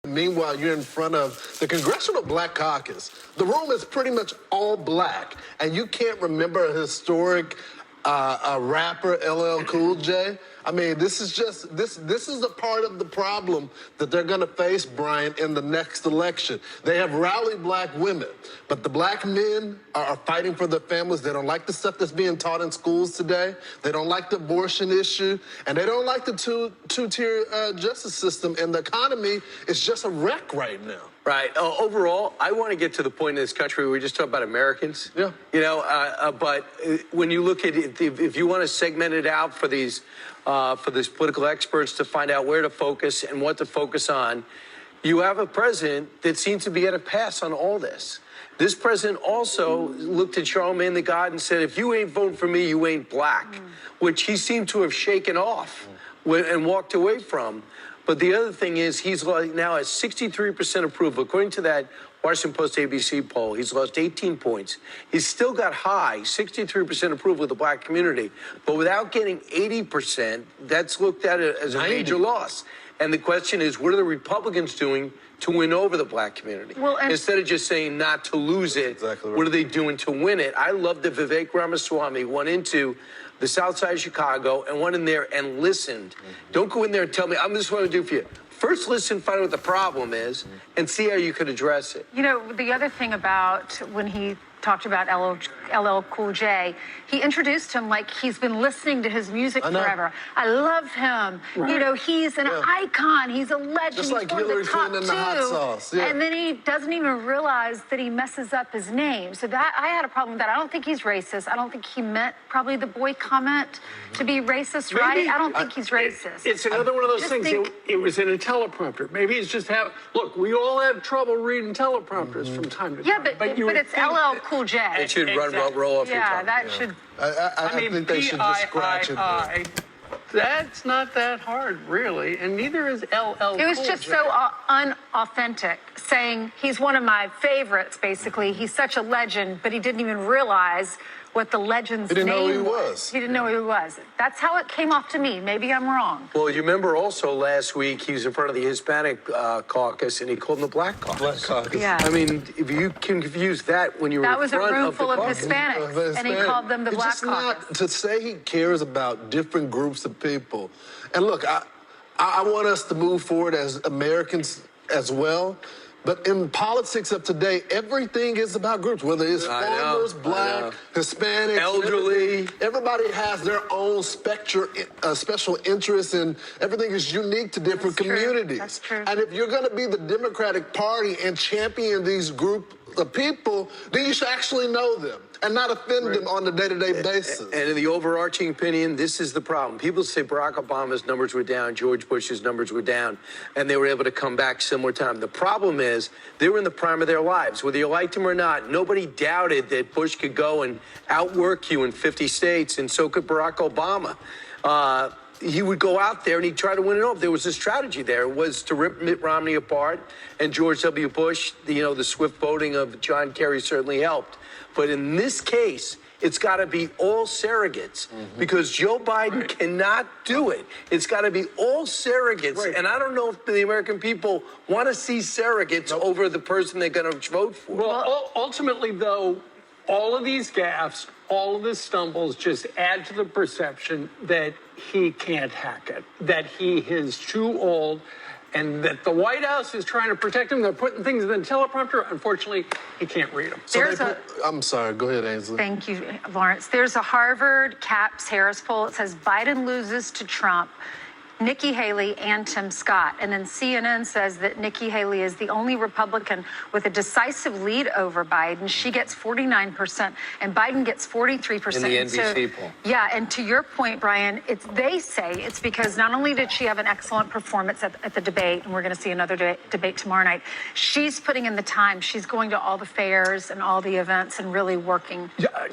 Meanwhile, you're in front of the Congressional Black Caucus. The room is pretty much all black, and you can't remember a historic rapper, LL Cool J. I mean, this is a part of the problem that they're going to face, Brian, in the next election. They have rallied black women, but the black men are fighting for their families. They don't like the stuff that's being taught in schools today. They don't like the abortion issue, and they don't like the two-tier justice system, and the economy is just a wreck right now. Right. Overall, I want to get to the point in this country where we just talk about Americans. Yeah. You know, but when you look at it, if you want to segment it out for these political experts to find out where to focus and what to focus on, you have a president that seems to be at a pass on all this. This president also looked at Charlemagne the God and said, if you ain't voting for me, you ain't black, which he seemed to have shaken off and walked away from. But the other thing is he's now at 63% approval. According to that Washington Post ABC poll, he's lost 18 points. He's still got high 63% approval of the black community. But without getting 80%, that's looked at as a major loss. And the question is, what are the Republicans doing to win over the black community? Well, instead of just saying not to lose it, exactly right. What are they doing to win it? I love that Vivek Ramaswamy went into the South Side of Chicago and went in there and listened. Don't go in there and tell me, I'm just what to do for you. First, listen, find out what the problem is, and see how you could address it. You know, the other thing about when he talked about LL Cool J, he introduced him like he's been listening to his music forever. I love him. Right. You know, he's an icon. He's a legend. Just like he's Hillary Clinton in the hot sauce. Yeah. And then he doesn't even realize that he messes up his name. So that I had a problem with that. I don't think he's racist. I don't think he meant probably the boy comment to be racist, maybe, right? I don't think he's racist. It's another one of those things. It was in a teleprompter. Maybe it's just look, we all have trouble reading teleprompters from time to time. Yeah, but it's LL Cool J. It should roll off your tongue. Yeah, that should. I mean, think they should just scratch it. That's not that hard, really, and neither is LL. It was just so unauthentic, saying he's one of my favorites, basically. He's such a legend, but he didn't even realize what the legend's name was. He didn't know who he was. He didn't know who he was. That's how it came off to me. Maybe I'm wrong. Well, you remember also last week he was in front of the Hispanic caucus, and he called them the Black Caucus. Black Caucus. Yeah. I mean, if you can confuse that when you were in front of the That was a room full of caucus. Hispanics, and he called them the Black Caucus. To say he cares about different groups of people. And look, I want us to move forward as Americans as well. But in politics of today, everything is about groups, whether it's farmers, black, Hispanic, elderly. Everybody has their own special interests, and everything is unique to different communities. That's true. And if you're going to be the Democratic Party and champion these group of people, then you should actually know them and not offend them on a day-to-day basis. And in the overarching opinion, this is the problem. People say Barack Obama's numbers were down, George Bush's numbers were down, and they were able to come back similar time. The problem is they were in the prime of their lives. Whether you liked him or not, nobody doubted that Bush could go and outwork you in 50 states, and so could Barack Obama. He would go out there and he'd try to win it off. There was a strategy there. It was to rip Mitt Romney apart, and George W. Bush, the swift voting of John Kerry certainly helped. But in this case, it's got to be all surrogates because Joe Biden cannot do it. It's got to be all surrogates. Right. And I don't know if the American people want to see surrogates over the person they're going to vote for. Well, ultimately, though, all of these gaffes, all of the stumbles just add to the perception that he can't hack it, that he is too old, and that the White House is trying to protect him. They're putting things in the teleprompter. Unfortunately, he can't read them. So I'm sorry. Go ahead, Ainsley. Thank you, Lawrence. There's a Harvard CAPS Harris poll. It says Biden loses to Trump, Nikki Haley, and Tim Scott. And then CNN says that Nikki Haley is the only Republican with a decisive lead over Biden. She gets 49%, and Biden gets 43%. In the NBC poll. Yeah, and to your point, Brian, they say it's because not only did she have an excellent performance at the debate, and we're going to see another debate tomorrow night, she's putting in the time. She's going to all the fairs and all the events and really working. Yeah,